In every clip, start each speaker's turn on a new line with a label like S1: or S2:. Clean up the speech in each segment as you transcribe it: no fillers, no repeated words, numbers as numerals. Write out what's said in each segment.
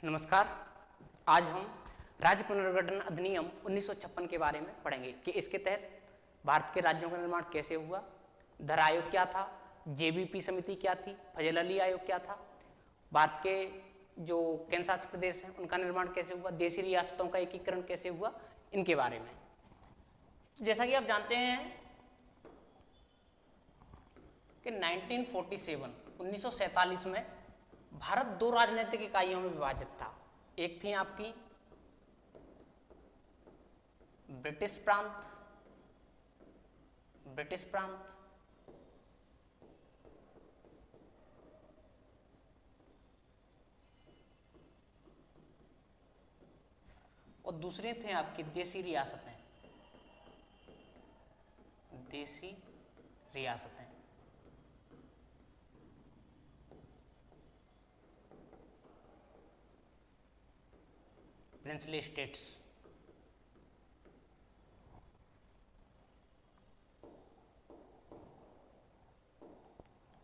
S1: नमस्कार। आज हम राज्य पुनर्गठन अधिनियम 1956 के बारे में पढ़ेंगे कि इसके तहत भारत के राज्यों का निर्माण कैसे हुआ, धर आयोग क्या था, जेबीपी समिति क्या थी, फजल अली आयोग क्या था, भारत के जो केंद्र शासित प्रदेश हैं उनका निर्माण कैसे हुआ, देशी रियासतों का एकीकरण कैसे हुआ, इनके बारे में। जैसा कि आप जानते हैं कि 1947 में भारत दो राजनीतिक इकाइयों में विभाजित था। एक थी आपकी ब्रिटिश प्रांत और दूसरी थी आपकी देशी रियासतें। Princely states.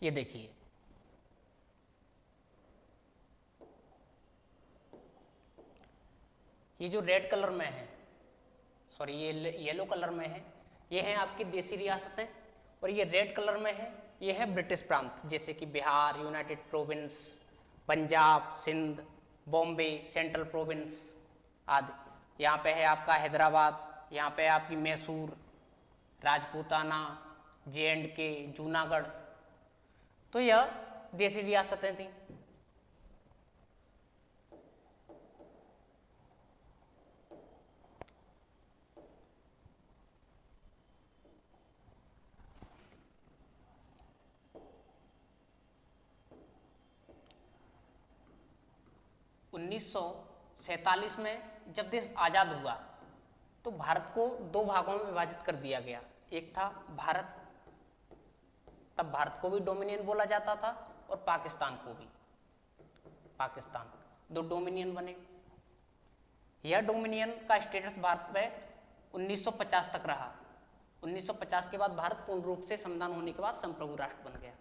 S1: ये देखिए, ये जो रेड कलर में है, सॉरी ये येलो कलर में है, ये है आपकी देशी रियासतें, और ये रेड कलर में है, ये है ब्रिटिश प्रांत, जैसे कि Bihar, united province, Punjab, Sindh, Bombay, central province आदि। यहाँ पे है आपका हैदराबाद, यहाँ पे आपकी मैसूर, राजपूताना, J&K, जूनागढ़। तो यह देशी रियासतें थी। (1947) में जब देश आजाद हुआ तो भारत को दो भागों में विभाजित कर दिया गया। एक था भारत, तब भारत को भी डोमिनियन बोला जाता था, और पाकिस्तान को भी। पाकिस्तान, दो डोमिनियन बने। यह डोमिनियन का स्टेटस भारत में 1950 तक रहा। 1950 के बाद भारत पूर्ण रूप से संविधान होने के बाद संप्रभु राष्ट्र बन गया।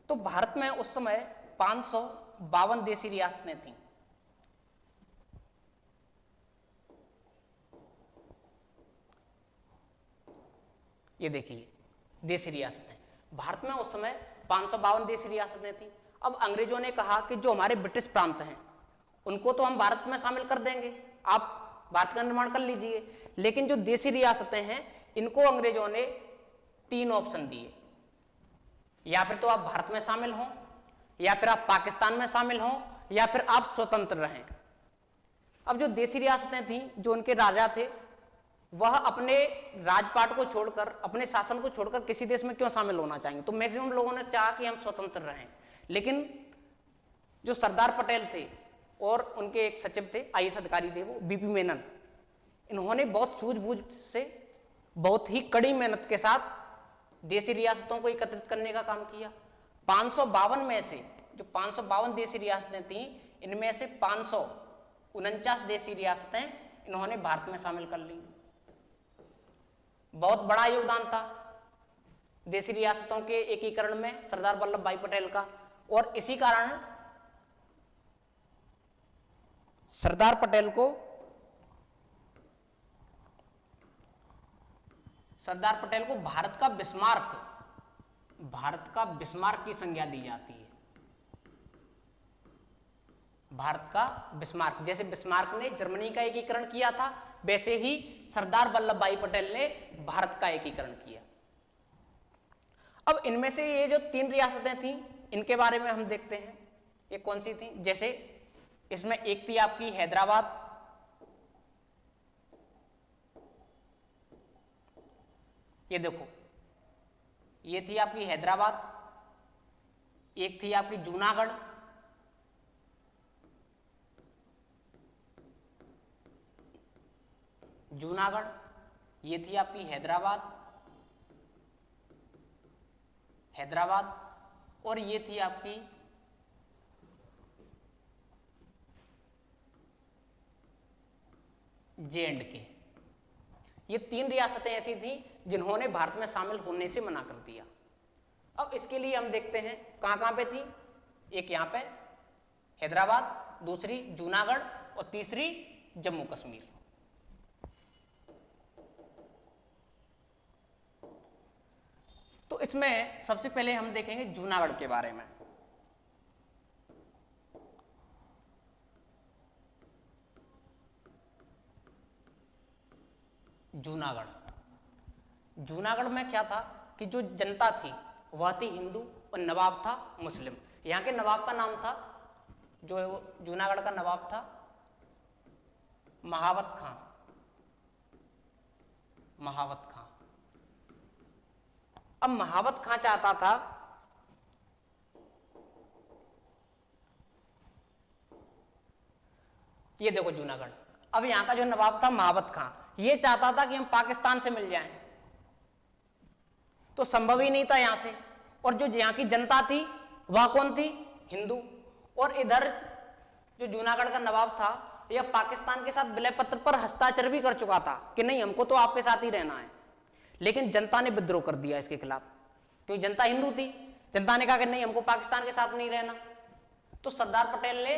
S1: तो भारत में उस समय 552 देशी रियासतें थीं। ये देखिए, देशी रियासतें भारत में उस समय 552 देशी रियासतें थीं। अब अंग्रेजों ने कहा कि जो हमारे ब्रिटिश प्रांत हैं उनको तो हम भारत में शामिल कर देंगे, आप भारत का निर्माण कर लीजिए, लेकिन जो देशी रियासतें हैं इनको अंग्रेजों ने 3 ऑप्शन दिए। या फिर तो आप भारत में शामिल हों, या फिर आप पाकिस्तान में शामिल हों, या फिर आप स्वतंत्र रहें। अब जो देशी रियासतें थीं, जो उनके राजा थे, वह अपने राजपाट को छोड़कर, अपने शासन को छोड़कर किसी देश में क्यों शामिल होना चाहेंगे। तो मैक्सिमम लोगों ने चाहा कि हम स्वतंत्र रहें। लेकिन जो सरदार पटेल थे और उनके एक सचिव थे, IAS अधिकारी थे, वो बीपी मेनन, इन्होंने बहुत सूझबूझ से, बहुत ही कड़ी मेहनत के साथ देशी रियासतों को एकत्रित करने का काम किया। 552 में से, जो 552 देशी रियासतें थीं, इनमें से 549 देशी रियासतें इन्होंने भारत में शामिल कर ली। बहुत बड़ा योगदान था देशी रियासतों के एकीकरण में सरदार वल्लभ भाई पटेल का, और इसी कारण सरदार पटेल को भारत का बिस्मार्क की संज्ञा दी जाती है। भारत का बिस्मार्क, जैसे बिस्मार्क ने जर्मनी का एकीकरण किया था, वैसे ही सरदार वल्लभ भाई पटेल ने भारत का एकीकरण किया। अब इनमें से ये जो 3 रियासतें थीं, इनके बारे में हम देखते हैं ये कौन सी थी। जैसे इसमें एक थी आपकी हैदराबाद, ये देखो, ये थी आपकी हैदराबाद। एक थी आपकी जूनागढ़, ये थी आपकी हैदराबाद, और ये थी आपकी J&K। ये 3 रियासतें ऐसी थीं जिन्होंने भारत में शामिल होने से मना कर दिया। अब इसके लिए हम देखते हैं कहां कहां पे थी। एक यहां पे हैदराबाद, दूसरी जूनागढ़ और तीसरी जम्मू कश्मीर। तो इसमें सबसे पहले हम देखेंगे जूनागढ़ के बारे में। जूनागढ़ में क्या था कि जो जनता थी वह थी हिंदू और नवाब था मुस्लिम। यहाँ के नवाब का नाम था, जो जूनागढ़ का नवाब था महावत खां। अब महावत खां चाहता था ये देखो जूनागढ़, अब यहाँ का जो नवाब था महावत खां, ये चाहता था कि हम पाकिस्तान से मिल जाएं, तो संभव ही नहीं था यहां से। और जो यहाँ की जनता थी वह कौन थी? हिंदू। और इधर जो जूनागढ़ का नवाब था यह पाकिस्तान के साथ विलय पत्र पर हस्ताक्षर भी कर चुका था कि नहीं हमको तो आपके साथ ही रहना है, लेकिन जनता ने विद्रोह कर दिया इसके खिलाफ, क्योंकि जनता हिंदू थी। जनता ने कहा कि नहीं हमको पाकिस्तान के साथ नहीं रहना। तो सरदार पटेल ने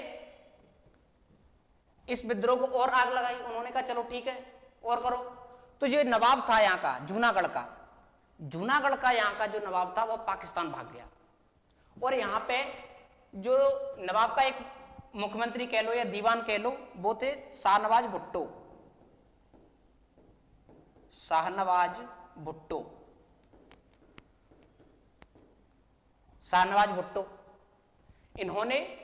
S1: इस विद्रोह को और आग लगाई। उन्होंने कहा चलो ठीक है और करो। तो जो नवाब था यहाँ का जूनागढ़ का यहाँ का जो नवाब था वह पाकिस्तान भाग गया। और यहाँ पे जो नवाब का एक मुख्यमंत्री कह लो या दीवान कह लो, वो थे शाहनवाज भुट्टो। इन्होंने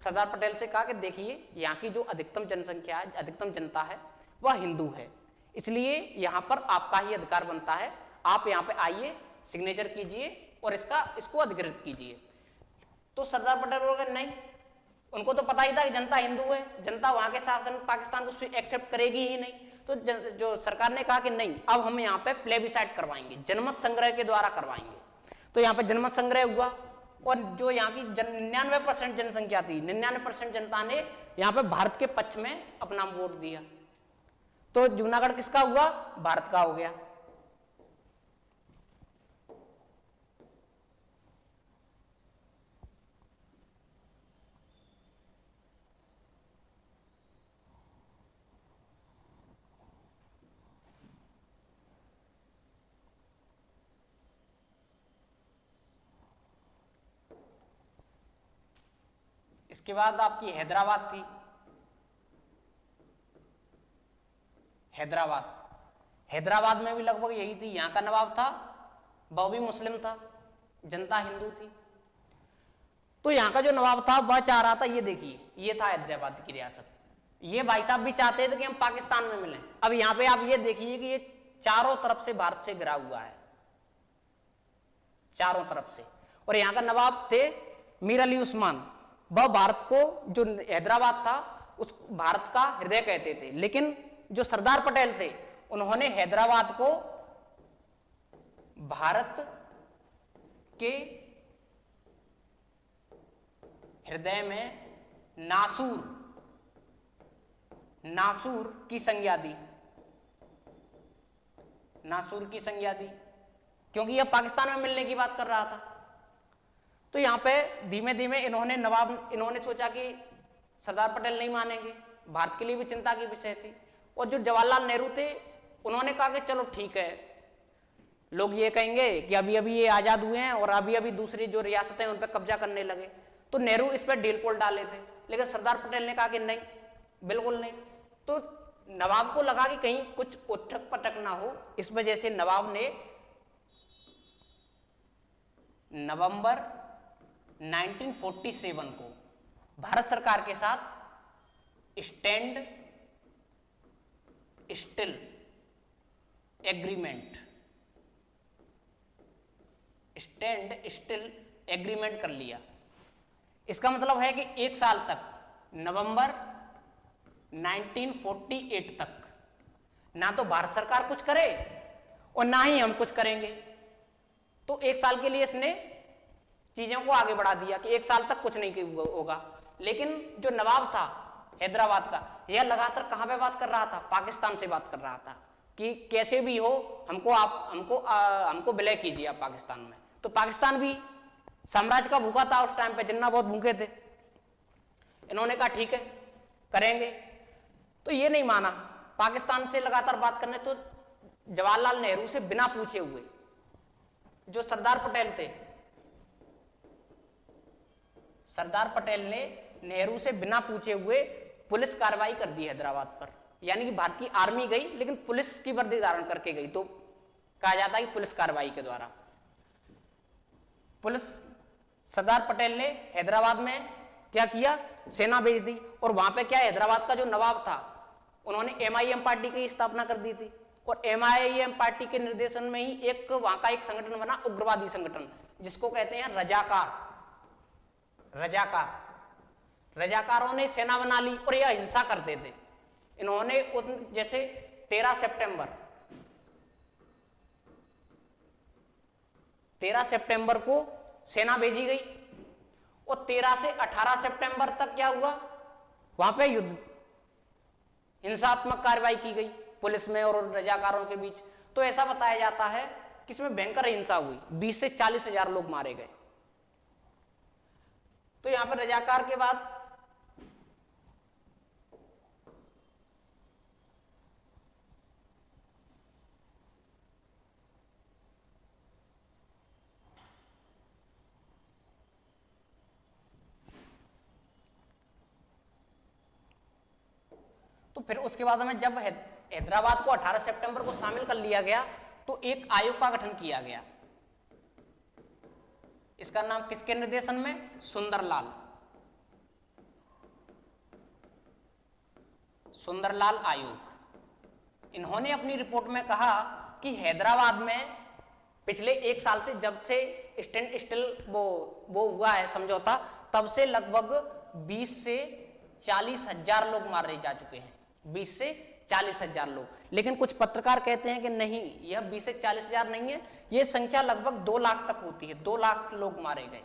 S1: सरदार पटेल से कहा कि देखिए यहाँ की जो अधिकतम जनसंख्या है, अधिकतम जनता है वह हिंदू है, इसलिए यहाँ पर आपका ही अधिकार बनता है, आप यहाँ पे आइए, सिग्नेचर कीजिए और इसको अधिकृत कीजिए। तो सरदार पटेल बोले नहीं, उनको तो पता ही था कि जनता हिंदू है, जनता वहां के शासन पाकिस्तान को एक्सेप्ट करेगी ही नहीं। तो जो सरकार ने कहा कि नहीं अब हम यहाँ पे प्लेबिसाइट करवाएंगे, जनमत संग्रह के द्वारा करवाएंगे। तो यहाँ पे जनमत संग्रह हुआ और जो यहाँ की 99% जनसंख्या थी, 99% जनता ने यहाँ पे भारत के पक्ष में अपना वोट दिया। तो जूनागढ़ किसका हुआ? भारत का हो गया। इसके बाद आपकी हैदराबाद थी। हैदराबाद में भी लगभग यही थी। यहाँ का नवाब था वह भी मुस्लिम था, जनता हिंदू थी। तो यहाँ का जो नवाब था वह चाह रहा था, ये देखिए ये था हैदराबाद की रियासत, ये भाई साहब भी चाहते थे कि हम पाकिस्तान में मिलें। अब यहाँ पे आप ये देखिए कि ये चारों तरफ से भारत से घिरा हुआ है, चारों तरफ से। और यहाँ का नवाब थे मीर अली उस्मान, वह भारत को, जो हैदराबाद था उस भारत का हृदय कहते थे। लेकिन जो सरदार पटेल थे उन्होंने हैदराबाद को भारत के हृदय में नासूर की संज्ञा दी, क्योंकि यह पाकिस्तान में मिलने की बात कर रहा था। तो यहाँ पे धीमे धीमे इन्होंने सोचा कि सरदार पटेल नहीं मानेंगे, भारत के लिए भी चिंता की विषय थी। और जो जवाहरलाल नेहरू थे उन्होंने कहा कि चलो ठीक है, लोग ये कहेंगे कि अभी अभी ये आजाद हुए हैं और अभी अभी दूसरी जो रियासतें उन पर कब्जा करने लगे, तो नेहरू इस पर ढील पोल डाले थे। लेकिन सरदार पटेल ने कहा कि नहीं, बिल्कुल नहीं। तो नवाब को लगा कि कहीं कुछ उठक पटक ना हो, इस वजह से नवाब ने नवंबर 1947 को भारत सरकार के साथ स्टैंड स्टिल एग्रीमेंट कर लिया। इसका मतलब है कि एक साल तक, नवंबर 1948 तक ना तो भारत सरकार कुछ करे और ना ही हम कुछ करेंगे। तो एक साल के लिए इसने चीजों को आगे बढ़ा दिया कि एक साल तक कुछ नहीं होगा। लेकिन जो नवाब था हैदराबाद का, यह लगातार कहां पे बात कर रहा था? पाकिस्तान से बात कर रहा था कि कैसे भी हो हमको विलय कीजिए आप पाकिस्तान में। तो पाकिस्तान भी साम्राज्य का भूखा था उस टाइम पे, जिन्ना बहुत भूखे थे। इन्होंने कहा ठीक है करेंगे, तो ये नहीं माना। पाकिस्तान से लगातार बात करने, तो जवाहरलाल नेहरू से बिना पूछे हुए जो सरदार पटेल थे, सरदार पटेल ने नेहरू से बिना पूछे हुए पुलिस कार्रवाई कर दी हैदराबाद पर। यानी कि भारत की आर्मी गई लेकिन पुलिस की वर्दी धारण करके गई, तो कहा जाता है कि पुलिस कार्रवाई के द्वारा पुलिस, सरदार पटेल ने हैदराबाद में क्या किया, सेना भेज दी। और वहां पे क्या, हैदराबाद का जो नवाब था उन्होंने MIM पार्टी की स्थापना कर दी थी, और MIM पार्टी के निर्देशन में ही एक वहां का एक संगठन बना, उग्रवादी संगठन, जिसको कहते हैं रजाकार। रजाकारों ने सेना बना ली और यह हिंसा करते थे। इन्होंने जैसे 13 सितंबर को सेना भेजी गई, और 13 से 18 सितंबर तक क्या हुआ, वहां पे युद्ध, हिंसात्मक कार्रवाई की गई पुलिस में और रजाकारों के बीच। तो ऐसा बताया जाता है कि इसमें भयंकर हिंसा हुई, 20 से 40 हजार लोग मारे गए। तो यहां पर रजाकार के बाद तो फिर उसके बाद में जब हैदराबाद को 18 सितंबर को शामिल कर लिया गया, तो एक आयोग का गठन किया गया। इसका नाम किसके निर्देशन में, सुंदरलाल आयोग। इन्होंने अपनी रिपोर्ट में कहा कि हैदराबाद में पिछले एक साल से, जब से स्टैंड स्टिल वो हुआ है समझौता, तब से लगभग 20 से 40 हजार लोग मारे जा चुके हैं, 20 से 40 हजार लोग। लेकिन कुछ पत्रकार कहते हैं कि नहीं, यह 20 से 40 हजार नहीं है, यह संख्या लगभग 2 लाख तक होती है, 2 लाख लोग मारे गए।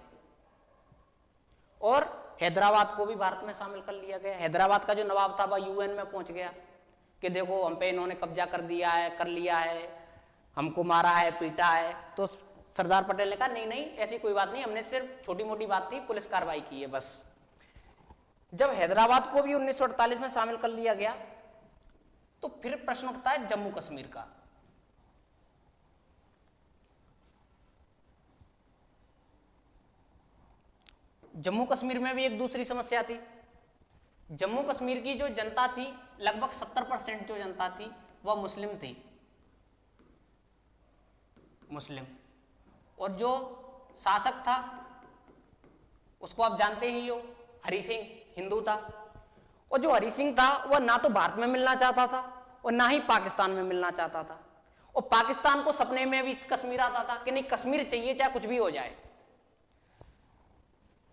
S1: और हैदराबाद को भी भारत में शामिल कर लिया गया। हैदराबाद का जो नवाब था वह UN में पहुंच गया कि देखो हम पे इन्होंने कब्जा कर लिया है, हमको मारा है, पीटा है। तो सरदार पटेल ने कहा नहीं नहीं, ऐसी कोई बात नहीं, हमने सिर्फ छोटी मोटी बात थी, पुलिस कार्रवाई की है बस। जब हैदराबाद को भी 1948 में शामिल कर लिया गया, तो फिर प्रश्न उठता है जम्मू कश्मीर का। जम्मू कश्मीर में भी एक दूसरी समस्या थी। जम्मू कश्मीर की जो जनता थी, लगभग 70% जो जनता थी वह मुस्लिम थी, मुस्लिम। और जो शासक था उसको आप जानते ही हो, हरि सिंह, हिंदू था। और जो हरि सिंह था वह ना तो भारत में मिलना चाहता था और ना ही पाकिस्तान में मिलना चाहता था। और पाकिस्तान को सपने में भी कश्मीर आता था कि नहीं, कश्मीर चाहिए चाहे कुछ भी हो जाए।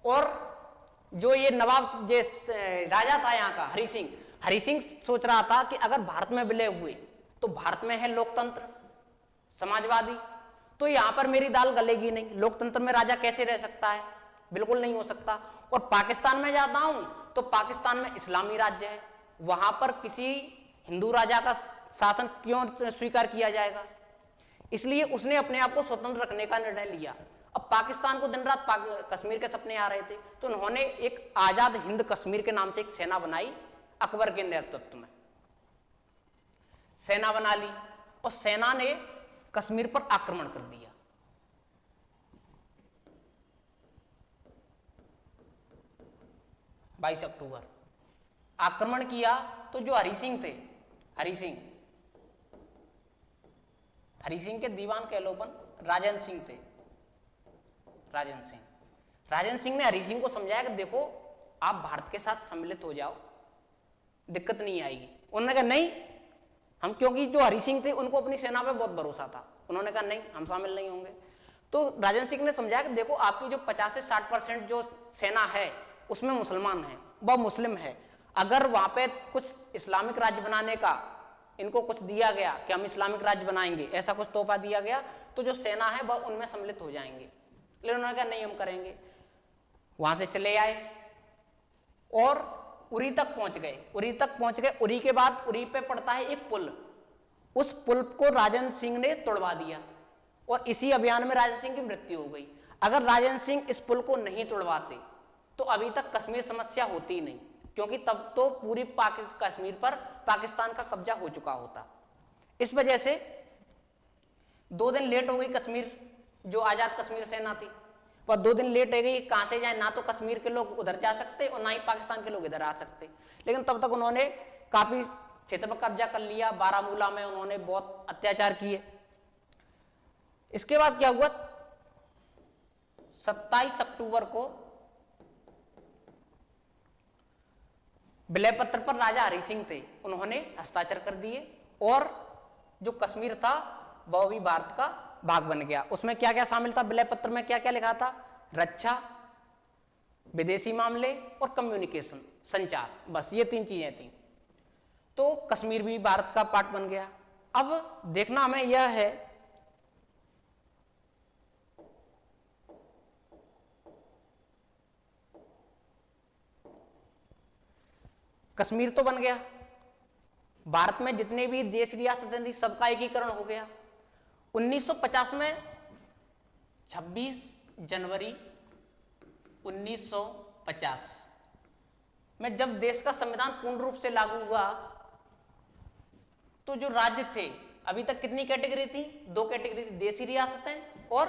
S1: और जो ये नवाब जे राजा था यहाँ का, हरि सिंह सोच रहा था कि अगर भारत में विलय हुए तो भारत में है लोकतंत्र, समाजवादी, तो यहां पर मेरी दाल गलेगी नहीं। लोकतंत्र में राजा कैसे रह सकता है, बिल्कुल नहीं हो सकता। और पाकिस्तान में जाता हूं तो पाकिस्तान में इस्लामी राज्य है, वहां पर किसी हिंदू राजा का शासन क्यों स्वीकार किया जाएगा। इसलिए उसने अपने आप को स्वतंत्र रखने का निर्णय लिया। अब पाकिस्तान को दिन रात कश्मीर के सपने आ रहे थे, तो उन्होंने एक आजाद हिंद कश्मीर के नाम से एक सेना बनाई, अकबर के नेतृत्व में सेना बना ली, और सेना ने कश्मीर पर आक्रमण कर दिया। बाईस अक्टूबर आक्रमण किया। तो जो हरि सिंह थे, हरि सिंह के दीवान कह लो बन राजन सिंह थे, राजन सिंह ने हरि सिंह को समझाया कि देखो आप भारत के साथ सम्मिलित हो जाओ, दिक्कत नहीं आएगी। उन्होंने कहा नहीं हम, क्योंकि जो हरि सिंह थे उनको अपनी सेना पे बहुत भरोसा था, उन्होंने कहा नहीं हम शामिल नहीं होंगे। तो राजन सिंह ने समझाया कि देखो आपकी जो 50 से 60% जो सेना है उसमें मुसलमान है, वह मुस्लिम है। अगर वहां पे कुछ इस्लामिक राज्य बनाने का इनको कुछ दिया गया कि हम इस्लामिक राज्य बनाएंगे, ऐसा कुछ तोहफा दिया गया, तो जो सेना है वह उनमें सम्मिलित हो जाएंगे। लेकिन उन्होंने कहा नहीं हम करेंगे। वहां से चले आए और उरी तक पहुंच गए। उरी के बाद उरी पे पड़ता है एक पुल, उस पुल को राजन सिंह ने तोड़वा दिया और इसी अभियान में राजन सिंह की मृत्यु हो गई। अगर राजन सिंह इस पुल को नहीं तोड़वाते तो अभी तक कश्मीर समस्या होती ही नहीं, क्योंकि तब तो पूरी कश्मीर पर पाकिस्तान का कब्जा हो चुका होता। इस वजह से 2 दिन लेट हो गई कश्मीर, जो आजाद कश्मीर सेना थी वह 2 दिन लेट हो गई। कहां से जाए, ना तो कश्मीर के लोग उधर जा सकते और ना ही पाकिस्तान के लोग इधर आ सकते। लेकिन तब तक उन्होंने काफी क्षेत्र पर कब्जा कर लिया। बारामूला में उन्होंने बहुत अत्याचार किए। इसके बाद क्या हुआ, 27 अक्टूबर को विलय पत्र पर राजा हरि सिंह थे, उन्होंने हस्ताक्षर कर दिए और जो कश्मीर था वह भी भारत का भाग बन गया। उसमें क्या क्या शामिल था, विलय पत्र में क्या क्या लिखा था, रक्षा, विदेशी मामले और कम्युनिकेशन, संचार, बस ये 3 चीजें थी। तो कश्मीर भी भारत का पार्ट बन गया। अब देखना हमें यह है कश्मीर तो बन गया, भारत में जितने भी देश रियासतें थी सबका एकीकरण हो गया। 1950 में 26 जनवरी 1950 में जब देश का संविधान पूर्ण रूप से लागू हुआ, तो जो राज्य थे, अभी तक कितनी कैटेगरी थी, 2 कैटेगरी थी, देशी रियासतें और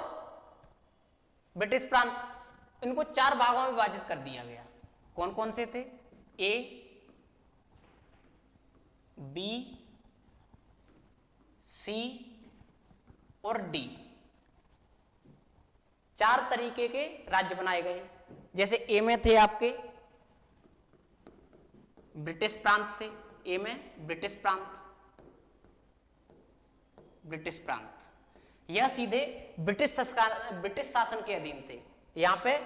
S1: ब्रिटिश प्रांत। इनको 4 भागों में विभाजित कर दिया गया। कौन कौन से थे, ए, बी, सी और डी, 4 तरीके के राज्य बनाए गए। जैसे ए में थे आपके ब्रिटिश प्रांत थे, ए में ब्रिटिश प्रांत, ब्रिटिश प्रांत, यह सीधे ब्रिटिश शासन के अधीन थे। यहां पे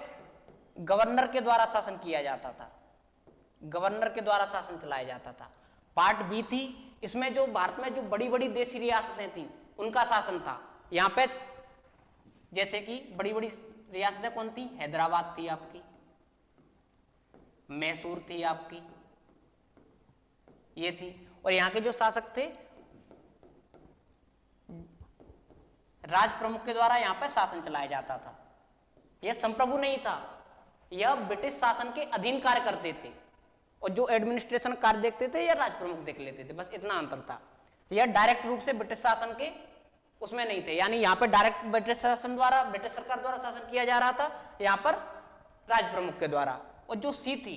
S1: गवर्नर के द्वारा शासन किया जाता था, गवर्नर के द्वारा शासन चलाया जाता था। पार्ट बी थी, इसमें जो भारत में जो बड़ी बड़ी देशी रियासतें थी उनका शासन था। यहां पे जैसे कि बड़ी बड़ी रियासतें कौन थी, हैदराबाद थी आपकी, मैसूर थी आपकी, ये थी। और यहां के जो शासक थे, राज प्रमुख के द्वारा यहां पर शासन चलाया जाता था। यह संप्रभु नहीं था, यह ब्रिटिश शासन के अधीन कार्य करते थे और जो एडमिनिस्ट्रेशन कार्य देखते थे यह राज प्रमुख देख लेते थे, बस इतना अंतर था। यह डायरेक्ट रूप से ब्रिटिश शासन के उसमें नहीं थे, यानी यहां पर डायरेक्ट ब्रिटिश शासन द्वारा, ब्रिटिश सरकार द्वारा शासन किया जा रहा था, यहां पर राज प्रमुख के द्वारा। और जो सी थी,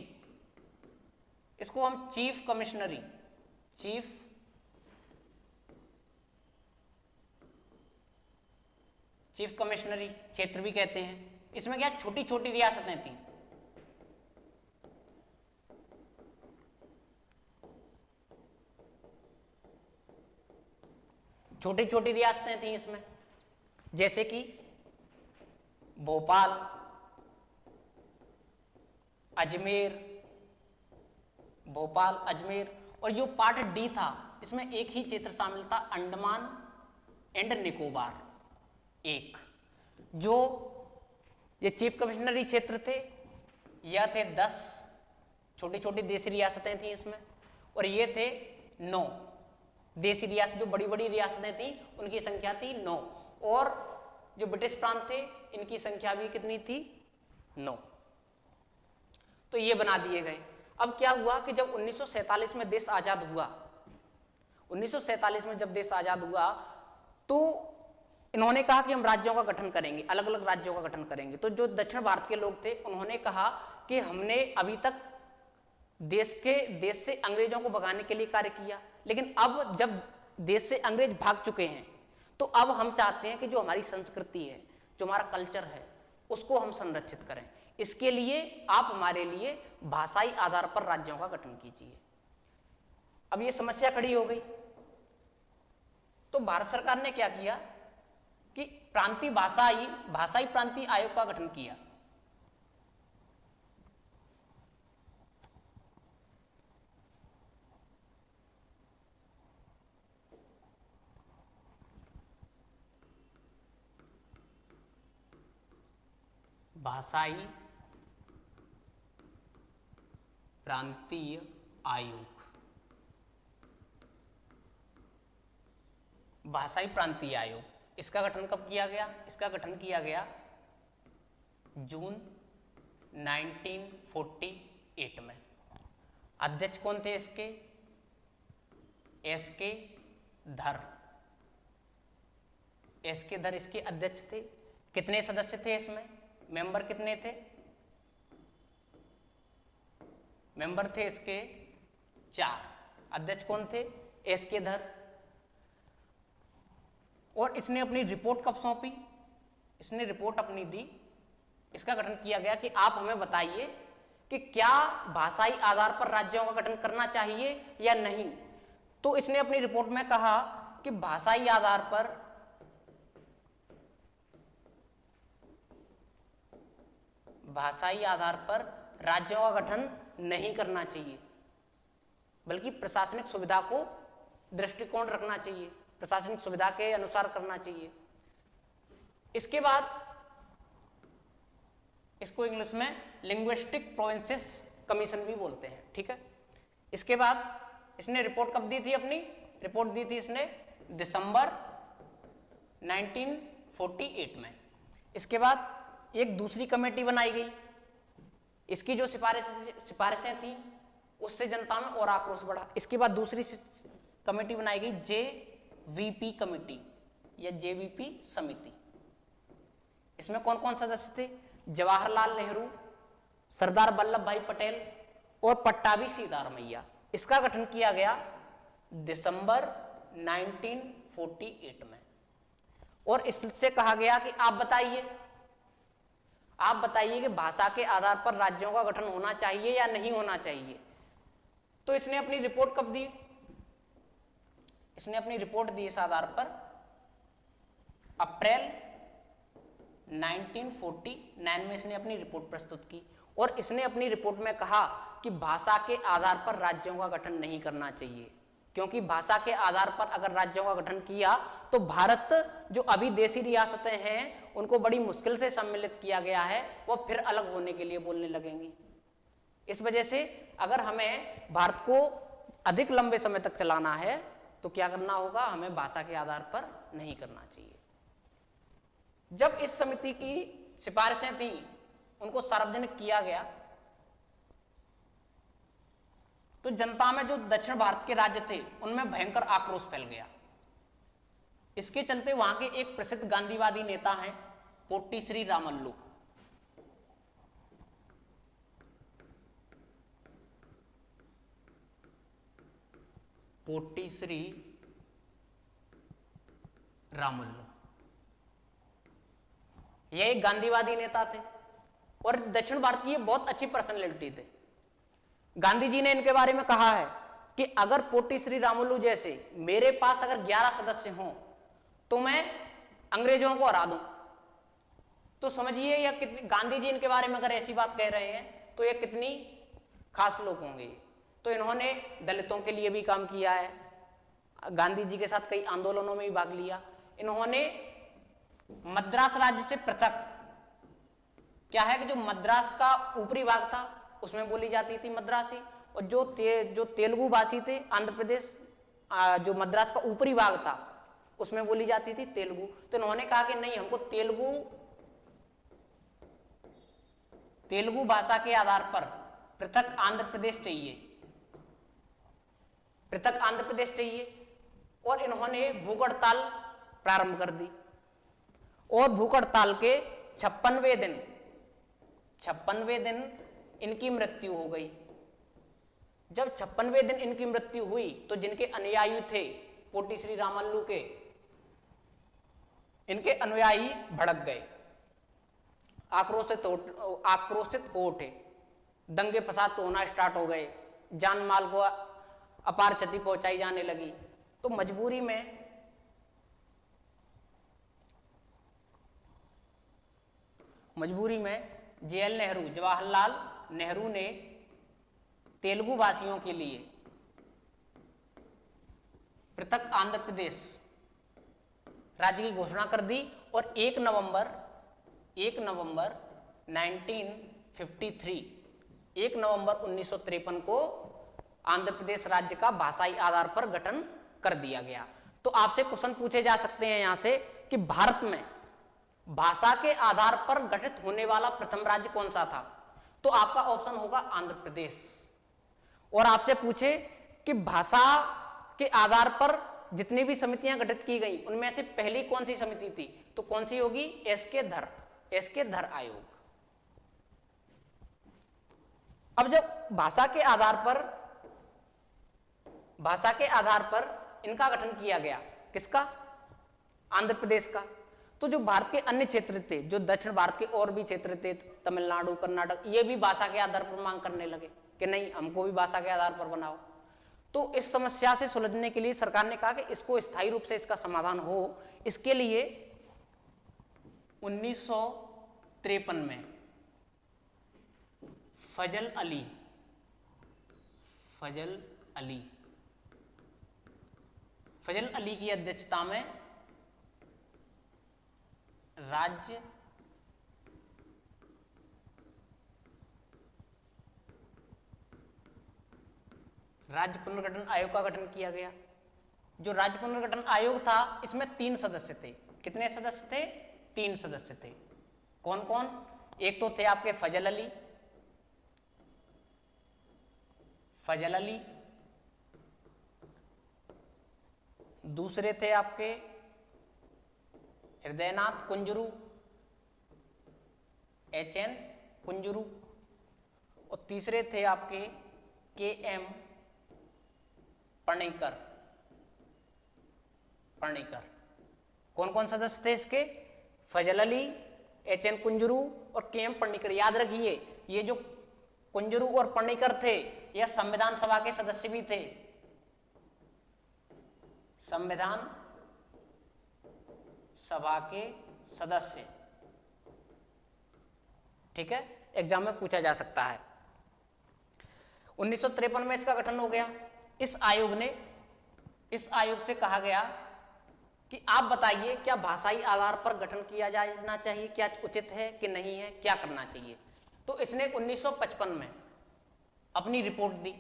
S1: इसको हम चीफ कमिश्नरी, चीफ कमिश्नरी क्षेत्र भी कहते हैं। इसमें क्या छोटी छोटी रियासतें थी, छोटी छोटी रियासतें थी इसमें, जैसे कि भोपाल, अजमेर, भोपाल, अजमेर। और जो पार्ट डी था, इसमें एक ही क्षेत्र शामिल था, अंडमान एंड निकोबार। एक जो ये चीफ कमिश्नरी क्षेत्र थे, यह थे 10 छोटी छोटी देशी रियासतें थी इसमें, और ये थे 9 देशी रियासत, जो बड़ी बड़ी रियासतें थी उनकी संख्या थी 9, और जो ब्रिटिश प्रांत थे इनकी संख्या भी कितनी थी, 9। तो ये बना दिए गए। अब क्या हुआ कि जब 1947 में देश आजाद हुआ, 1947 में जब देश आजाद हुआ, तो इन्होंने कहा कि हम राज्यों का गठन करेंगे, अलग अलग राज्यों का गठन करेंगे। तो जो दक्षिण भारत के लोग थे उन्होंने कहा कि हमने अभी तक देश से अंग्रेजों को भगाने के लिए कार्य किया, लेकिन अब जब देश से अंग्रेज भाग चुके हैं, तो अब हम चाहते हैं कि जो हमारी संस्कृति है, जो हमारा कल्चर है, उसको हम संरक्षित करें। इसके लिए आप हमारे लिए भाषाई आधार पर राज्यों का गठन कीजिए। अब ये समस्या खड़ी हो गई, तो भारत सरकार ने क्या किया कि भाषाई प्रांतीय आयोग का गठन किया। भाषाई प्रांतीय आयोग, भाषाई प्रांतीय आयोग, इसका गठन कब किया गया? इसका गठन किया गया जून 1948 में। अध्यक्ष कौन थे इसके? एस के धर। एस के धर इसके अध्यक्ष थे। कितने सदस्य थे इसमें? मेंबर कितने थे? मेंबर थे इसके 4। अध्यक्ष कौन थे? एस के धर। और इसने अपनी रिपोर्ट कब सौंपी? इसने रिपोर्ट अपनी दी, इसका गठन किया गया कि आप हमें बताइए कि क्या भाषाई आधार पर राज्यों का गठन करना चाहिए या नहीं। तो इसने अपनी रिपोर्ट में कहा कि भाषाई आधार पर राज्यों का गठन नहीं करना चाहिए, बल्कि प्रशासनिक सुविधा को दृष्टिकोण रखना चाहिए, प्रशासनिक सुविधा के अनुसार करना चाहिए। इसके बाद इसको इंग्लिश में लिंग्विस्टिक प्रोविंसेस कमीशन भी बोलते हैं, ठीक है। इसके बाद इसने रिपोर्ट कब दी थी? अपनी रिपोर्ट दी थी इसने दिसंबर 1948 में। इसके बाद एक दूसरी कमेटी बनाई गई। इसकी जो सिफारिशें थी उससे जनता में और आक्रोश बढ़ा। इसके बाद दूसरी कमेटी बनाई गई, JVP कमेटी या JVP समिति। इसमें कौन कौन सदस्य थे? जवाहरलाल नेहरू, सरदार वल्लभ भाई पटेल और पट्टाभी सीतारमैया। इसका गठन किया गया दिसंबर 1948 में। और इससे कहा गया कि आप बताइए कि भाषा के आधार पर राज्यों का गठन होना चाहिए या नहीं होना चाहिए। तो इसने अपनी रिपोर्ट कब दी? इसने अपनी रिपोर्ट दी इस आधार पर अप्रैल 1949 में इसने अपनी रिपोर्ट प्रस्तुत की। और इसने अपनी रिपोर्ट में कहा कि भाषा के आधार पर राज्यों का गठन नहीं करना चाहिए, क्योंकि भाषा के आधार पर अगर राज्यों का गठन किया तो भारत जो अभी देशी रियासतें हैं उनको बड़ी मुश्किल से सम्मिलित किया गया है, वो फिर अलग होने के लिए बोलने लगेंगी। इस वजह से अगर हमें भारत को अधिक लंबे समय तक चलाना है तो क्या करना होगा? हमें भाषा के आधार पर नहीं करना चाहिए। जब इस समिति की सिफारिशें थी उनको सार्वजनिक किया गया तो जनता में जो दक्षिण भारत के राज्य थे उनमें भयंकर आक्रोश फैल गया। इसके चलते वहां के एक प्रसिद्ध गांधीवादी नेता हैं पोट्टी श्री रामल्लू। पोट्टी श्री रामल्लू ये एक गांधीवादी नेता थे और दक्षिण भारत की ये बहुत अच्छी पर्सनैलिटी थे। गांधी जी ने इनके बारे में कहा है कि अगर पोट्टी श्री रामुलू जैसे मेरे पास अगर 11 सदस्य हों तो मैं अंग्रेजों को हरा दूं। तो समझिए यह कितनी, गांधी जी इनके बारे में अगर ऐसी बात कह रहे हैं तो ये कितनी खास लोग होंगे। तो इन्होंने दलितों के लिए भी काम किया है, गांधी जी के साथ कई आंदोलनों में भी भाग लिया। इन्होंने मद्रास राज्य से पृथक, क्या है कि जो मद्रास का ऊपरी भाग था उसमें बोली जाती थी मद्रासी, और जो तेलुगु भाषी थे आंध्र प्रदेश, जो मद्रास का ऊपरी भाग था उसमें बोली जाती थी तेलुगु। तो इन्होंने कहा कि नहीं, हमको तेलुगु भाषा के आधार पर पृथक आंध्र प्रदेश चाहिए, पृथक आंध्र प्रदेश चाहिए। और इन्होंने भूख हड़ताल प्रारंभ कर दी और भूख हड़ताल के 56वें दिन इनकी मृत्यु हो गई। जब 56वें दिन इनकी मृत्यु हुई तो जिनके अनुयायी थे पोट्टी श्री रामल्लू के, इनके अनुयायी भड़क गए, आक्रोशित हो उठे, दंगे फसाद होना स्टार्ट हो गए, जान माल को अपार क्षति पहुंचाई जाने लगी। तो मजबूरी में JL नेहरू, जवाहरलाल नेहरू ने तेलुगु भाषियों के लिए पृथक आंध्र प्रदेश राज्य की घोषणा कर दी और 1 नवंबर 1953 को आंध्र प्रदेश राज्य का भाषाई आधार पर गठन कर दिया गया। तो आपसे क्वेश्चन पूछे जा सकते हैं यहां से कि भारत में भाषा के आधार पर गठित होने वाला प्रथम राज्य कौन सा था? तो आपका ऑप्शन होगा आंध्र प्रदेश। और आपसे पूछे कि भाषा के आधार पर जितनी भी समितियां गठित की गई उनमें से पहली कौन सी समिति थी, तो कौन सी होगी, एस के धर आयोग। अब जब भाषा के आधार पर इनका गठन किया गया, किसका, आंध्र प्रदेश का, तो जो भारत के अन्य क्षेत्र थे, जो दक्षिण भारत के और भी क्षेत्र थे, तमिलनाडु, कर्नाटक, ये भी भाषा के आधार पर मांग करने लगे कि नहीं हमको भी भाषा के आधार पर बनाओ। तो इस समस्या से सुलझने के लिए सरकार ने कहा कि इसको स्थायी रूप से इसका समाधान हो। इसके लिए 1953 में फजल अली की अध्यक्षता में राज्य पुनर्गठन आयोग का गठन किया गया। जो राज्य पुनर्गठन आयोग था इसमें 3 सदस्य थे। कितने सदस्य थे, 3 सदस्य थे। कौन कौन, एक तो थे आपके फजल अली, दूसरे थे आपके हृदयनाथ कुंजरू, HN कुंजरू, और तीसरे थे आपके KM पर्णिकर। कौन कौन सदस्य थे इसके, फजल अली, HN कुंजरू और KM पर्णिकर। याद रखिए ये जो कुंजरू और पर्णिकर थे यह संविधान सभा के सदस्य भी थे, संविधान सभा के सदस्य। ठीक है, एग्जाम में पूछा जा सकता है। 1953 में इसका गठन हो गया। इस आयोग से कहा गया कि आप बताइए क्या भाषाई आधार पर गठन किया जाना चाहिए, क्या उचित है कि नहीं है, क्या करना चाहिए। तो इसने 1955 में अपनी रिपोर्ट दी,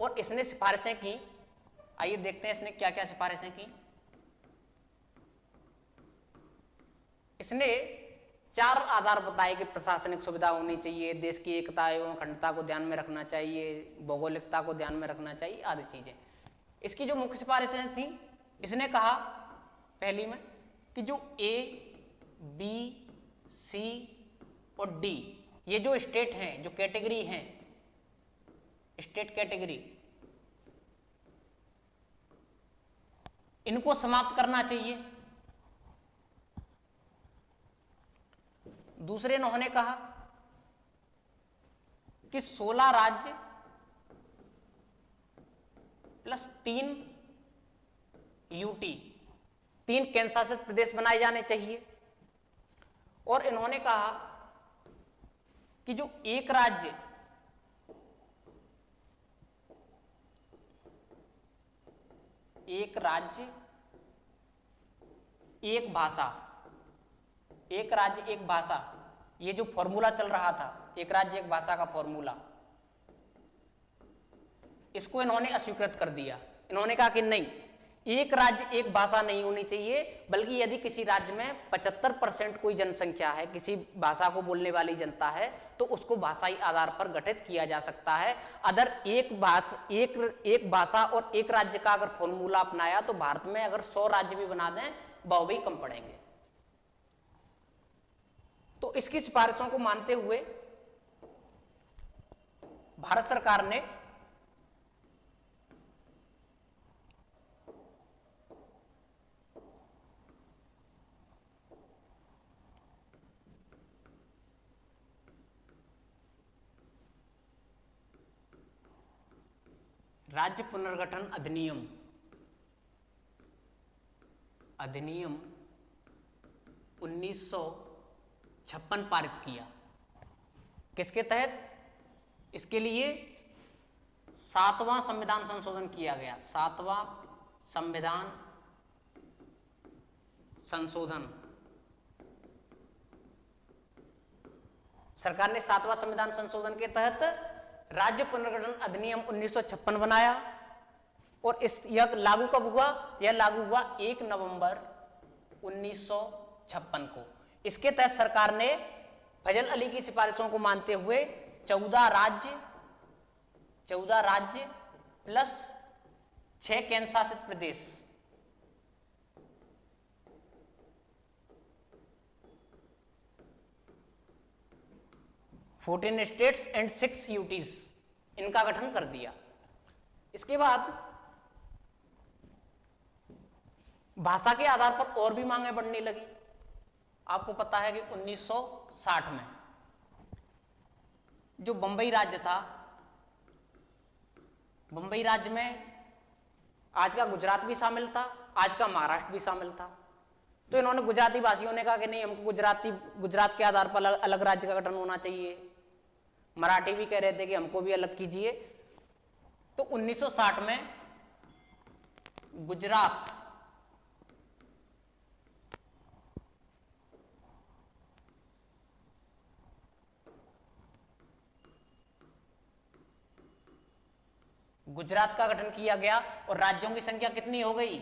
S1: और इसने सिफारिशें की। आइए देखते हैं इसने क्या क्या सिफारिशें की। इसने 4 आधार बताए कि प्रशासनिक सुविधा होनी चाहिए, देश की एकता एवं अखंडता को ध्यान में रखना चाहिए, भौगोलिकता को ध्यान में रखना चाहिए आदि चीजें। इसकी जो मुख्य सिफारिशें थी, इसने कहा पहली में कि जो A, B, C और D ये जो स्टेट हैं, जो कैटेगरी हैं, स्टेट कैटेगरी, इनको समाप्त करना चाहिए। दूसरे इन्होंने कहा कि 16 राज्य प्लस 3 UT, 3 केंद्र शासित प्रदेश बनाए जाने चाहिए। और इन्होंने कहा कि जो एक राज्य एक राज्य एक भाषा, ये जो फॉर्मूला चल रहा था, एक राज्य एक भाषा का फॉर्मूला, इसको इन्होंने अस्वीकृत कर दिया। इन्होंने कहा कि नहीं, एक राज्य एक भाषा नहीं होनी चाहिए, बल्कि यदि किसी राज्य में 75% कोई जनसंख्या है, किसी भाषा को बोलने वाली जनता है, तो उसको भाषाई आधार पर गठित किया जा सकता है। अगर एक भाषा और एक राज्य का अगर फॉर्मूला अपनाया तो भारत में अगर 100 राज्य भी बना दें वह भी कम पड़ेंगे। तो इसकी सिफारिशों को मानते हुए भारत सरकार ने राज्य पुनर्गठन अधिनियम 1956 पारित किया। किसके तहत? इसके लिए 7वां संविधान संशोधन किया गया। 7वां संविधान संशोधन, सरकार ने 7वां संविधान संशोधन के तहत राज्य पुनर्गठन अधिनियम 1956 बनाया। और यह लागू कब हुआ? यह लागू हुआ 1 नवंबर 1956 को। इसके तहत सरकार ने फजल अली की सिफारिशों को मानते हुए 14 राज्य प्लस 6 केंद्र शासित प्रदेश 14 स्टेट्स एंड 6 यूटीज इनका गठन कर दिया। इसके बाद भाषा के आधार पर और भी मांगे बढ़ने लगी। आपको पता है कि 1960 में जो बंबई राज्य था, बंबई राज्य में आज का गुजरात भी शामिल था, आज का महाराष्ट्र भी शामिल था। तो इन्होंने गुजराती भाषियों ने कहा कि नहीं, हमको गुजरात के आधार पर अलग राज्य का गठन होना चाहिए। मराठी भी कह रहे थे कि हमको भी अलग कीजिए। तो 1960 में गुजरात का गठन किया गया और राज्यों की संख्या कितनी हो गई?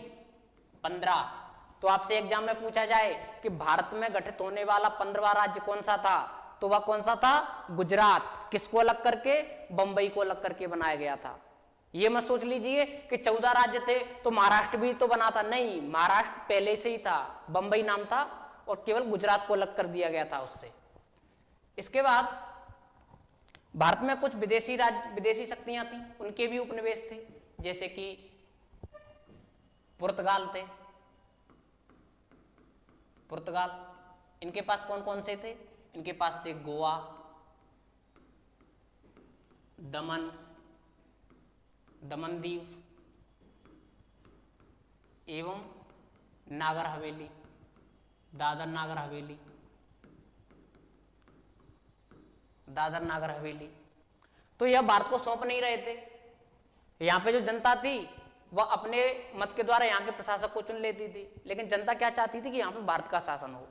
S1: 15। तो आपसे एग्जाम में पूछा जाए कि भारत में गठित होने वाला 15वां राज्य कौन सा था, तो वह कौन सा था? गुजरात। किसको अलग करके? बंबई को अलग करके बनाया गया था। ये मत सोच लीजिए कि 14 राज्य थे तो महाराष्ट्र भी तो बना था। नहीं, महाराष्ट्र पहले से ही था, बंबई नाम था और केवल गुजरात को अलग कर दिया गया था उससे। इसके बाद भारत में कुछ विदेशी शक्तियां थी, उनके भी उपनिवेश थे, जैसे कि पुर्तगाल थे। पुर्तगाल, इनके पास कौन कौन से थे? इनके पास थे गोवा, दमन दीव एवं नागर हवेली, दादर नागर हवेली। तो यह भारत को सौंप नहीं रहे थे। यहां पे जो जनता थी वह अपने मत के द्वारा यहाँ के प्रशासक को चुन लेती थी, लेकिन जनता क्या चाहती थी कि यहाँ पे भारत का शासन हो।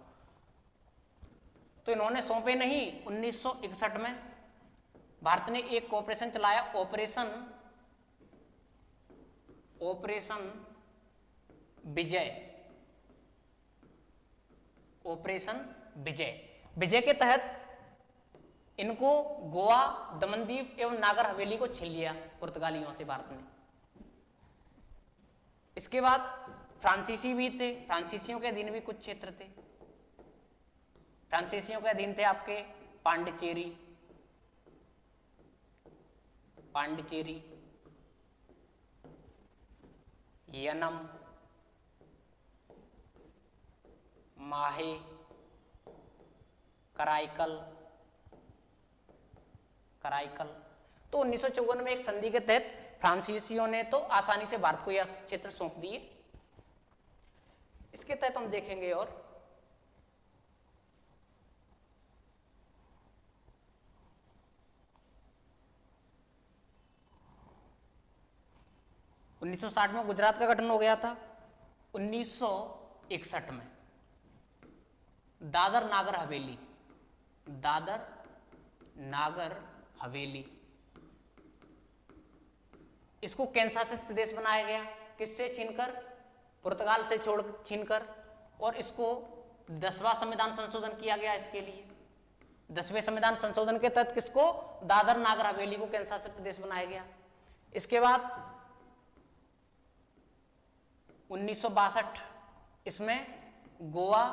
S1: तो इन्होंने सौंपे नहीं। 1961 में भारत ने एक कॉपरेशन चलाया, ऑपरेशन विजय के तहत इनको गोवा, दमनदीव एवं नागर हवेली को छीन लिया पुर्तगालियों से भारत ने। इसके बाद फ्रांसीसी भी थे, फ्रांसीसियों के अधीन भी कुछ क्षेत्र थे। फ्रांसीसियों के अधीन थे आपके पांडिचेरी, यनम, माहे, कराईकल। तो 1954 में एक संधि के तहत फ्रांसीसियों ने तो आसानी से भारत को यह क्षेत्र सौंप दिए। इसके तहत हम देखेंगे और 1960 में गुजरात का गठन हो गया था। 1961 में दादर नागर हवेली इसको केंद्र शासित प्रदेश बनाया गया। किससे छीनकर? पुर्तगाल से छीनकर। और इसको 10वां संविधान संशोधन किया गया। इसके लिए 10वें संविधान संशोधन के तहत किसको? दादर नागर हवेली को केंद्र शासित प्रदेश बनाया गया। इसके बाद 1962 इसमें गोवा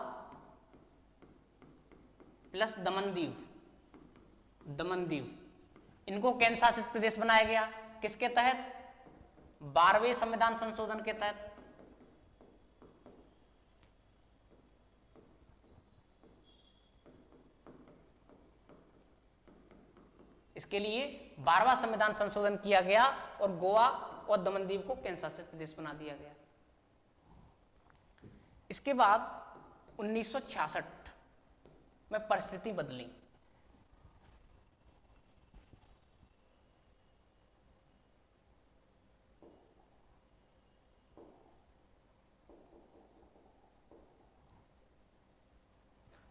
S1: प्लस दमनदीव इनको केंद्र शासित प्रदेश बनाया गया। किसके तहत? 12वें संविधान संशोधन के तहत। इसके लिए 12वां संविधान संशोधन किया गया और गोवा और दमनदीव को केंद्र शासित प्रदेश बना दिया गया। इसके बाद 1966 में परिस्थिति बदली।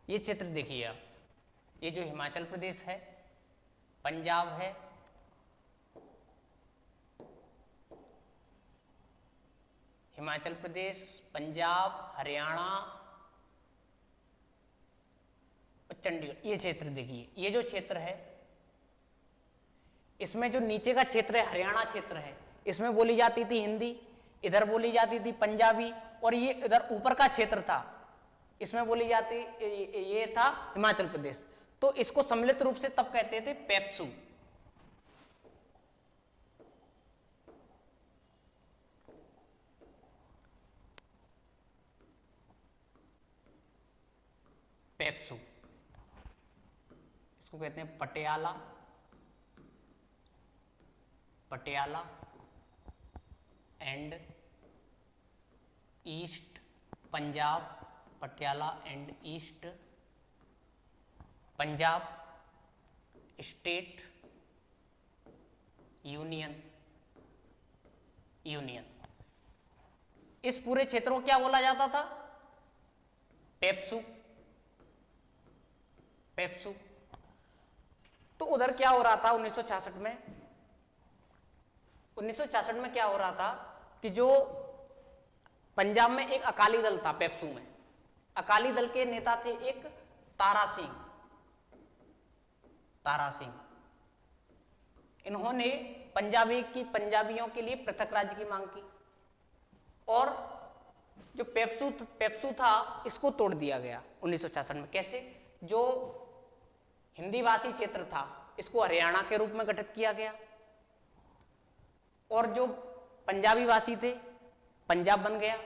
S1: ये चित्र देखिए आप, ये जो हिमाचल प्रदेश है, पंजाब है, हिमाचल प्रदेश, पंजाब, हरियाणा, चंडीगढ़, ये क्षेत्र देखिए, ये जो क्षेत्र है इसमें जो नीचे का क्षेत्र है हरियाणा क्षेत्र है, इसमें बोली जाती थी हिंदी, इधर बोली जाती थी पंजाबी, और ये इधर ऊपर का क्षेत्र था इसमें बोली जाती ये था हिमाचल प्रदेश। तो इसको सम्मिलित रूप से तब कहते थे पेप्सू। पेप्सू इसको कहते हैं Patiala, Patiala and east Punjab, Patiala and east Punjab state union, इस पूरे क्षेत्र को क्या बोला जाता था? पेप्सू, पेप्सू। तो उधर क्या हो रहा था 1966 में? 1966 में क्या हो रहा था कि जो पंजाब में एक अकाली दल था, पेप्सू में अकाली दल के नेता थे एक तारा सिंह, तारा सिंह। इन्होंने पंजाबियों के लिए पृथक राज्य की मांग की, और जो पेप्सू था इसको तोड़ दिया गया 1966 में। कैसे? जो हिंदी भाषी क्षेत्र था इसको हरियाणा के रूप में गठित किया गया, और जो पंजाबी भाषी थे पंजाब बन गया,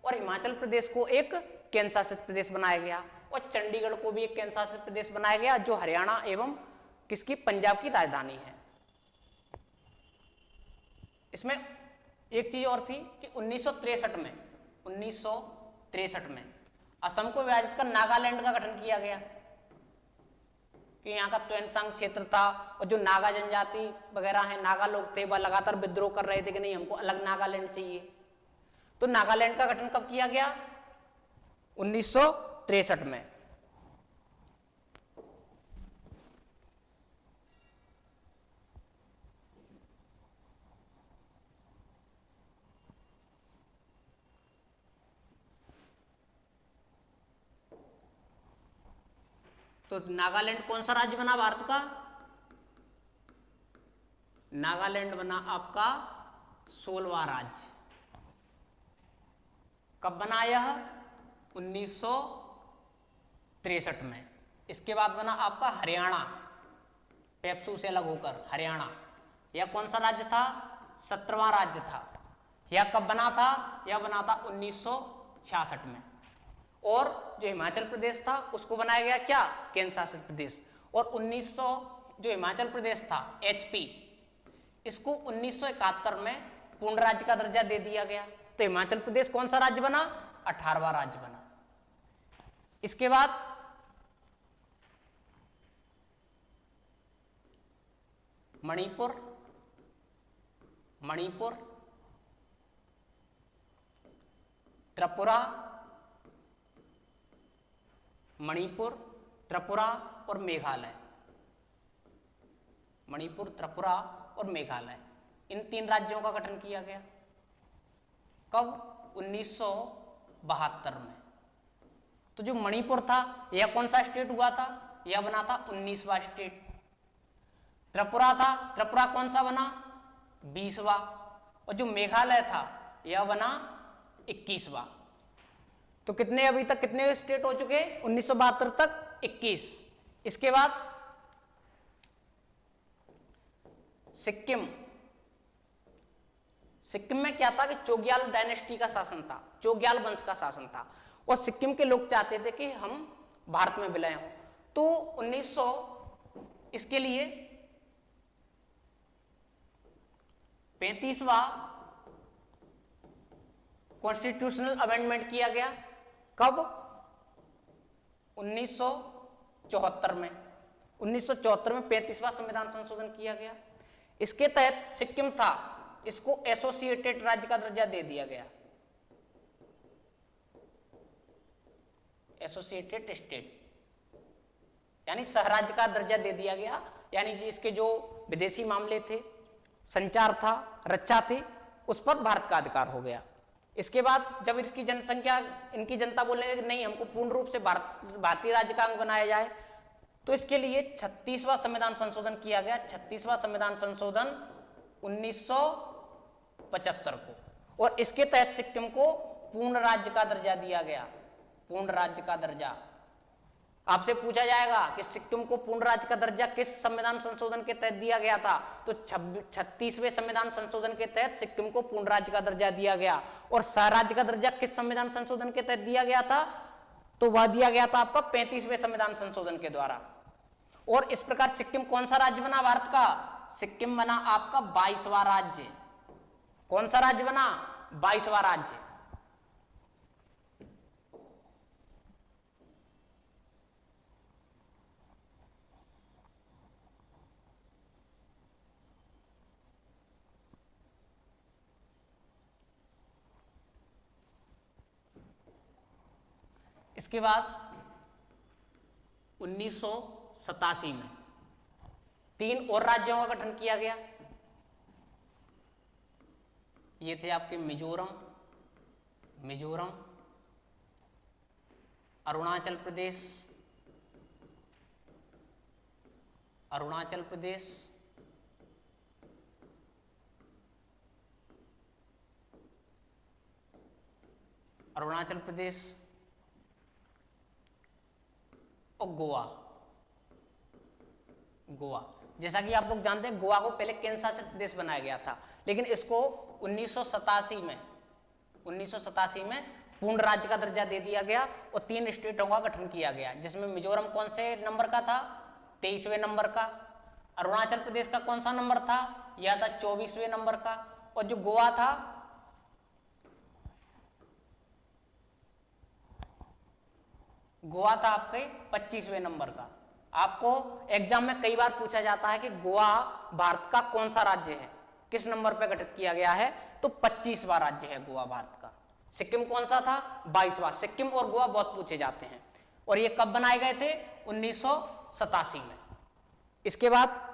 S1: और हिमाचल प्रदेश को एक केंद्र शासित प्रदेश बनाया गया, और चंडीगढ़ को भी एक केंद्र शासित प्रदेश बनाया गया जो हरियाणा एवं किसकी, पंजाब की राजधानी है। इसमें एक चीज और थी कि 1963 में असम को विभाजित कर नागालैंड का गठन किया गया, कि यहाँ का त्वेनसांग क्षेत्र था, और जो नागा जनजाति वगैरह हैं, नागा लोग थे, वह लगातार विद्रोह कर रहे थे कि नहीं हमको अलग नागालैंड चाहिए। तो नागालैंड का गठन कब किया गया? 1963 में। तो नागालैंड कौन सा राज्य बना भारत का? नागालैंड बना आपका 16वां राज्य। कब बना यह? 1963 में। इसके बाद बना आपका हरियाणा, पेप्सू से अलग होकर हरियाणा। यह कौन सा राज्य था? 17वां राज्य था। यह कब बना था? यह बना था 1966 में। और जो हिमाचल प्रदेश था उसको बनाया गया क्या? केंद्र शासित प्रदेश। और 1900 जो हिमाचल प्रदेश था HP, इसको 1971 में पूर्ण राज्य का दर्जा दे दिया गया। तो हिमाचल प्रदेश कौन सा राज्य बना? 18वां राज्य बना। इसके बाद मणिपुर, त्रिपुरा, और मेघालय। मणिपुर, त्रिपुरा और मेघालय, इन 3 राज्यों का गठन किया गया। कब? 1972 में। तो जो मणिपुर था यह कौन सा स्टेट हुआ था? यह बना था 19वां स्टेट। त्रिपुरा था, त्रिपुरा कौन सा बना? 20वां। और जो मेघालय था यह बना 21वां। तो कितने अभी तक कितने स्टेट हो चुके? 1972 तक 21। इसके बाद सिक्किम। सिक्किम में क्या था कि चोग्याल डायनेस्टी का शासन था, चोग्याल वंश का शासन था, और सिक्किम के लोग चाहते थे कि हम भारत में विलय हों। तो 1900 इसके लिए 35वां कॉन्स्टिट्यूशनल अमेंडमेंट किया गया। कब? 1974 में। 1974 में 35वां संविधान संशोधन किया गया। इसके तहत सिक्किम था, इसको एसोसिएटेड राज्य का दर्जा दे दिया गया, एसोसिएटेड स्टेट, यानी सहराज्य का दर्जा दे दिया गया। यानी कि इसके जो विदेशी मामले थे, संचार था, रक्षा थी, उस पर भारत का अधिकार हो गया। इसके बाद जब इसकी जनसंख्या, इनकी जनता बोलने लगी नहीं हमको पूर्ण रूप से भारतीय राज्य का अंग बनाया जाए, तो इसके लिए 36वां संविधान संशोधन किया गया, 36वां संविधान संशोधन 1975 को, और इसके तहत सिक्किम को पूर्ण राज्य का दर्जा दिया गया, पूर्ण राज्य का दर्जा। आपसे पूछा जाएगा कि सिक्किम को पूर्ण राज्य का दर्जा किस संविधान संशोधन के तहत दिया गया था, तो 36वें संविधान संशोधन के तहत सिक्किम को पूर्ण राज्य का दर्जा दिया गया। और सहराज्य का दर्जा किस संविधान संशोधन के तहत दिया गया था, तो वह दिया गया था आपका 35वें संविधान संशोधन के द्वारा। और इस प्रकार सिक्किम कौन सा राज्य बना भारत का, सिक्किम बना आपका 22वां राज्य। कौन सा राज्य बना, 22वां राज्य। इसके बाद 1987 में 3 और राज्यों का गठन किया गया। ये थे आपके मिजोरम, अरुणाचल प्रदेश, और गोवा। जैसा कि आप लोग जानते हैं गोवा को पहले केंद्र शासित प्रदेश बनाया गया था, लेकिन इसको 1987 में पूर्ण राज्य का दर्जा दे दिया गया और 3 स्टेटों का गठन किया गया, जिसमें मिजोरम कौन से नंबर का था, 23वें नंबर का। अरुणाचल प्रदेश का कौन सा नंबर था, यह था 24वें नंबर का। और जो गोवा था आपके 25वें नंबर का। आपको एग्जाम में कई बार पूछा जाता है कि गोवा भारत का कौन सा राज्य है, किस नंबर पर गठित किया गया है, तो 25वां राज्य है गोवा भारत का। सिक्किम कौन सा था, 22वां। सिक्किम और गोवा बहुत पूछे जाते हैं। और ये कब बनाए गए थे, 1987 में। इसके बाद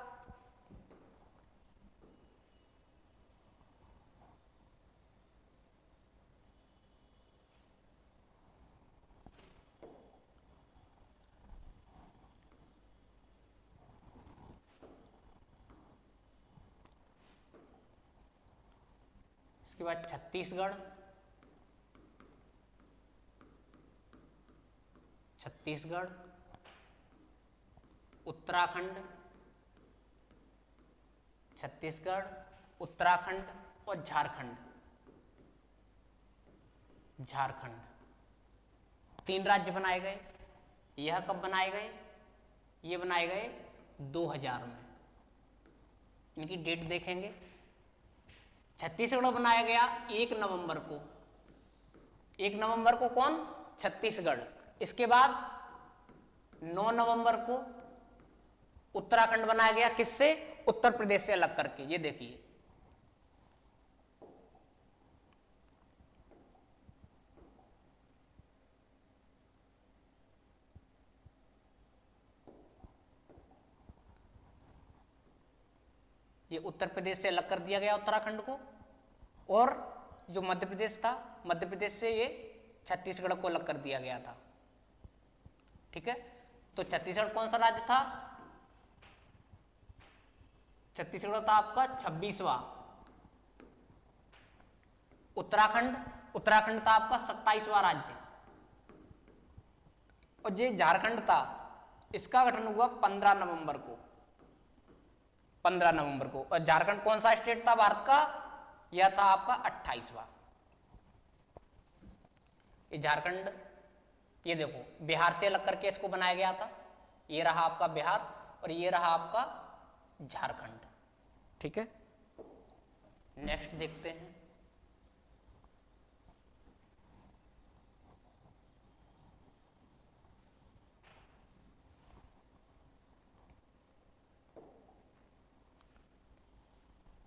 S1: छत्तीसगढ़, उत्तराखंड और झारखंड। 3 राज्य बनाए गए। यह कब बनाए गए, ये बनाए गए 2000 में। इनकी डेट देखेंगे। छत्तीसगढ़ बनाया गया 1 नवंबर को। 1 नवंबर को कौन, छत्तीसगढ़। इसके बाद 9 नवंबर को उत्तराखंड बनाया गया, किससे, उत्तर प्रदेश से अलग करके। ये देखिए, ये उत्तर प्रदेश से अलग कर दिया गया उत्तराखंड को। और जो मध्य प्रदेश था, मध्य प्रदेश से ये छत्तीसगढ़ को अलग कर दिया गया था। ठीक है, तो छत्तीसगढ़ कौन सा राज्य था, छत्तीसगढ़ था आपका 26वां। उत्तराखंड था आपका 27वां राज्य। और ये झारखंड था, इसका गठन हुआ 15 नवंबर को। और झारखंड कौन सा स्टेट था भारत का, यह था आपका 28वां। ये झारखंड, ये देखो बिहार से अलग करके इसको बनाया गया था। ये रहा आपका बिहार और ये रहा आपका झारखंड। ठीक है, नेक्स्ट देखते हैं।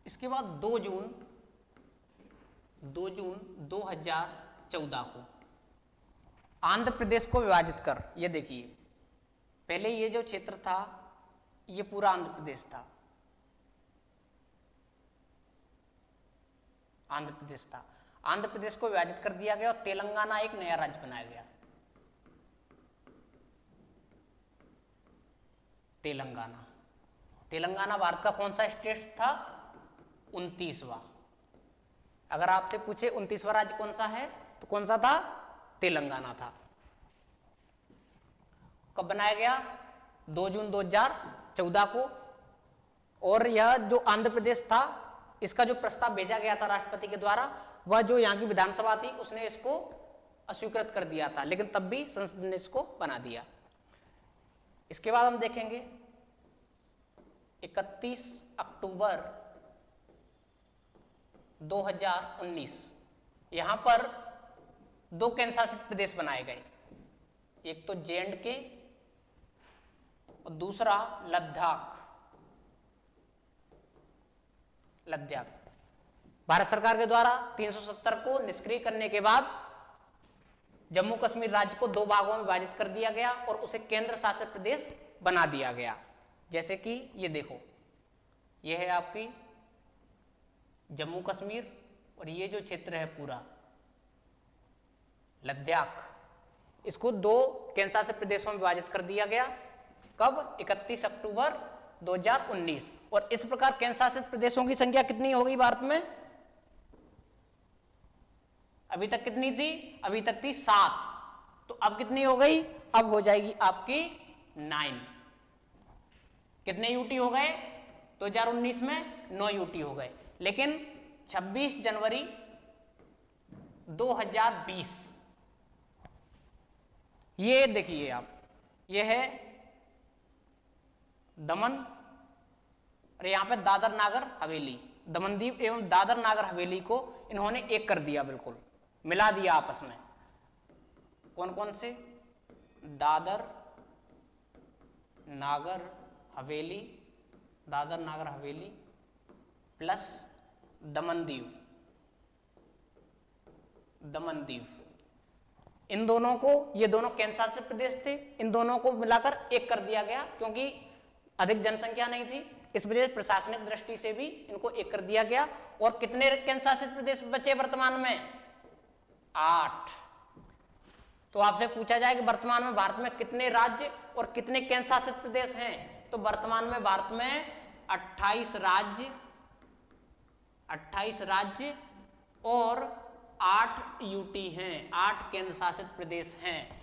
S1: इसके बाद 2 जून 2014 को आंध्र प्रदेश को विभाजित कर, ये देखिए, पहले ये जो क्षेत्र था ये पूरा आंध्र प्रदेश था। आंध्र प्रदेश को विभाजित कर दिया गया और तेलंगाना एक नया राज्य बनाया गया। तेलंगाना। तेलंगाना भारत का कौन सा स्टेट था? 29वां। अगर आपसे पूछे 29वां राज्य कौन सा है तो कौन सा था? तेलंगाना था। कब बनाया गया? 2 जून 2014 को। और यह जो आंध्र प्रदेश था, इसका जो प्रस्ताव भेजा गया था राष्ट्रपति के द्वारा, वह जो यहाँ की विधानसभा थी उसने इसको अस्वीकृत कर दिया था, लेकिन तब भी संसद ने इसको बना दिया। इसके बाद हम देखेंगे 31 अक्टूबर 2019 यहां पर 2 केंद्र शासित प्रदेश बनाए गए, एक तो J&K और दूसरा लद्दाख। भारत सरकार के द्वारा 370 को निष्क्रिय करने के बाद जम्मू कश्मीर राज्य को 2 भागों में विभाजित कर दिया गया और उसे केंद्र शासित प्रदेश बना दिया गया। जैसे कि ये देखो, ये है आपकी जम्मू कश्मीर और ये जो क्षेत्र है पूरा लद्दाख, इसको 2 केंद्र शासित प्रदेशों में विभाजित कर दिया गया। कब? 31 अक्टूबर 2019। और इस प्रकार केंद्र शासित प्रदेशों की संख्या कितनी हो गई भारत में? अभी तक कितनी थी? अभी तक थी 7, तो अब कितनी हो गई? अब हो जाएगी आपकी 9। कितने यूटी हो गए? 2019 में 9 यूटी हो गए। लेकिन 26 जनवरी 2020 ये देखिए आप, ये है दमन और यहां पे दादर नागर हवेली, दमनदीप एवं दादर नागर हवेली को इन्होंने एक कर दिया, बिल्कुल मिला दिया आपस में। कौन कौन से? दादर नागर हवेली, दादर नागर हवेली प्लस दमनदीव, इन दोनों को, ये दोनों केंद्र शासित प्रदेश थे, इन दोनों को मिलाकर एक कर दिया गया क्योंकि अधिक जनसंख्या नहीं थी, इस वजह से प्रशासनिक दृष्टि से भी इनको एक कर दिया गया। और कितने केंद्र शासित प्रदेश बचे वर्तमान में? 8। तो आपसे पूछा जाए कि वर्तमान में भारत में कितने राज्य और कितने केंद्र शासित प्रदेश हैं, तो वर्तमान में भारत में 28 राज्य और 8 यूटी हैं, 8 केंद्र शासित प्रदेश हैं।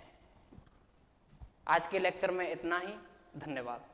S1: आज के लेक्चर में इतना ही, धन्यवाद।